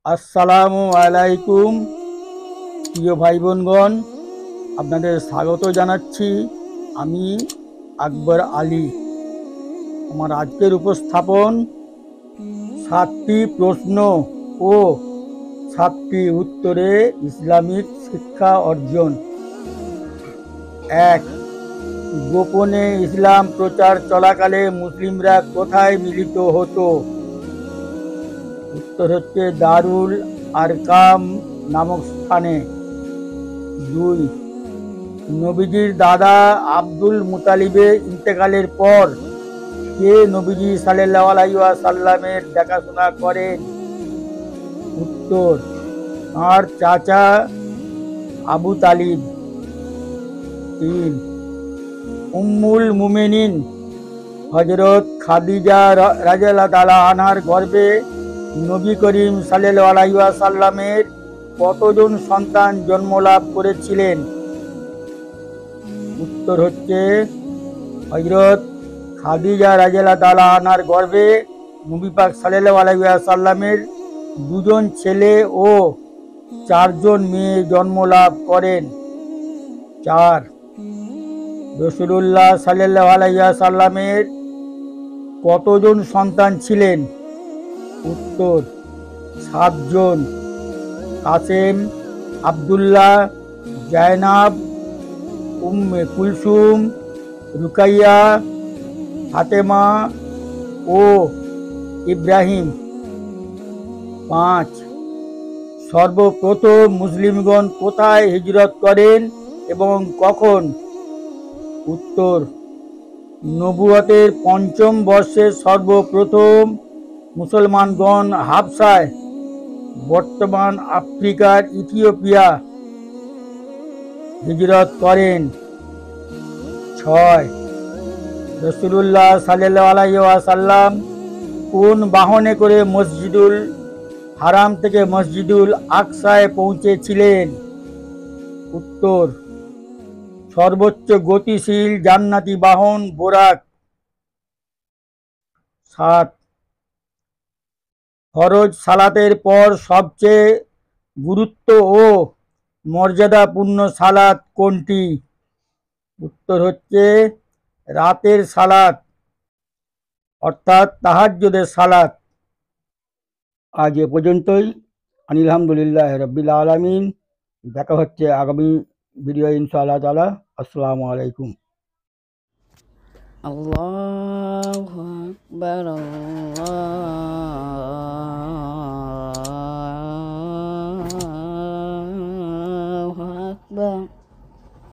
আসসালামু আলাইকুম প্রিয় ভাই বোনগণ, আপনাদের স্বাগত জানাচ্ছি। আমি আকবর আলী। আমার আজকের উপস্থাপন 7টি প্রশ্ন ও 7টি উত্তরে ইসলামিক শিক্ষা অর্জন। 1. গোপনে ইসলাম প্রচার চলাকালে মুসলিমরা কোথায় মিলিত হতো? উত্তর হচ্ছে দারুল আরকাম নামক স্থানে। 2. নবীজির দাদা আব্দুল মুতালিবের ইন্তেকালের পর কে নবীজি সাল্লাল্লাহু আলাইহি ওয়াসাল্লামের দেখাশোনা করেন? উত্তর, তাঁর চাচা আবু তালিব। 3. উম্মুল মুমিনিন হযরত খাদিজা রাদিয়াল্লাহু তাআলা আনহার গর্ভে নবী করিম সাল্লাল্লাহু আলাইহি ওয়াসাল্লামের কতজন সন্তান জন্মলাভ করেছিলেন? উত্তর হচ্ছে হযরত খাদিজা রাদিয়াল্লাহু তাআলা আনহার গর্ভে নবী পাক সাল্লাল্লাহু আলাইহি ওয়াসাল্লামের 2 জন ছেলে ও 4 জন মেয়ে জন্মলাভ করেন। 4. রাসূলুল্লাহ সাল্লাল্লাহু আলাইহি ওয়াসাল্লামের কতজন সন্তান ছিলেন? উত্তর, 7 জন। কাসেম, আব্দুল্লাহ, জায়নাব, উম্মে কুলসুম, রুকাইয়া, ফাতেমা ও ইব্রাহিম। 5. সর্বপ্রথম মুসলিমগণ কোথায় হিজরত করেন এবং কখন? উত্তর, নবুয়তের 5ম বর্ষে সর্বপ্রথম মুসলমানগণ হাবশায়, বর্তমান আফ্রিকার ইথিওপিয়া হিজরত করেন। 6. রাসূলুল্লাহ সাল্লাল্লাহু আলাইহি ওয়াসাল্লাম কোন বাহনে করে মসজিদুল হারাম থেকে মসজিদুল আকসায় পৌঁছেছিলেন? উত্তর, সর্বোচ্চ গতিশীল জান্নাতি বাহন বোরাক। 7. ফরজ সালাতের পর সবচেয়ে গুরুত্ব ও মর্যাদাপূর্ণ সালাত কোনটি? উত্তর হচ্ছে রাতের সালাত, অর্থাৎ তাহাজ্জুদের সালাত। আজ এ পর্যন্তই। আলহামদুলিল্লাহ রাব্বিল আলামিন। দেখা হচ্ছে আগামী ভিডিও ইনশাআল্লাহ তাআলা। আসসালামু আলাইকুম। আল্লাহু আকবার, আল্লাহু আকবার।